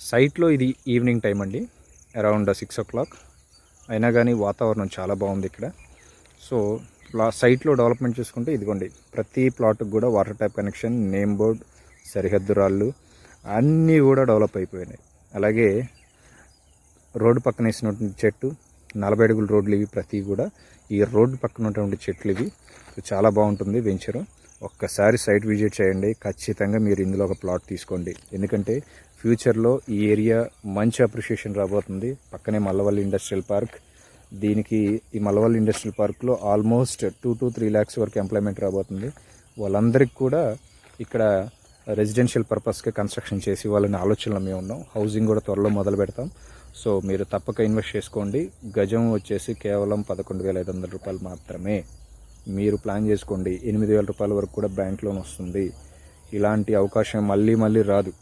సైట్లో ఇది evening time అండి, అరౌండ్ 6 o'clock అయినా కానీ వాతావరణం చాలా బాగుంది ఇక్కడ. సో సైట్లో డెవలప్మెంట్ చూసుకుంటే ఇదిగోండి, ప్రతి ప్లాట్కి కూడా water tap connection, name board, సరిహద్దు రాళ్ళు అన్నీ కూడా డెవలప్ అయిపోయినాయి. అలాగే రోడ్డు పక్కన వేసినటువంటి చెట్టు 40 అడుగుల రోడ్లు ఇవి, ప్రతి కూడా ఈ రోడ్డు పక్కన ఉన్నటువంటి చెట్లు ఇవి. చాలా బాగుంటుంది వెంచరు. ఒక్కసారి సైట్ విజిట్ చేయండి, ఖచ్చితంగా మీరు ఇందులో ఒక ప్లాట్ తీసుకోండి. ఎందుకంటే ఫ్యూచర్లో ఈ ఏరియా మంచి అప్రిషియేషన్ రాబోతుంది. పక్కనే మల్లవల్లి ఇండస్ట్రియల్ పార్క్. దీనికి ఈ మల్లవల్లి ఇండస్ట్రియల్ పార్క్లో ఆల్మోస్ట్ 2 to 3 lakhs వరకు ఎంప్లాయ్మెంట్ రాబోతుంది. వాళ్ళందరికీ కూడా ఇక్కడ రెసిడెన్షియల్ పర్పస్గా కన్స్ట్రక్షన్ చేసి వాళ్ళని ఆలోచనలో మేము ఉన్నాం. హౌసింగ్ కూడా త్వరలో మొదలు పెడతాం. సో మీరు తప్పక ఇన్వెస్ట్ చేసుకోండి. గజం వచ్చేసి కేవలం 11,500 రూపాయలు మాత్రమే. మీరు ప్లాన్ చేసుకోండి, 8,000 రూపాయల వరకు కూడా బ్యాంక్ లోన్ వస్తుంది. ఇలాంటి అవకాశం మళ్ళీ రాదు.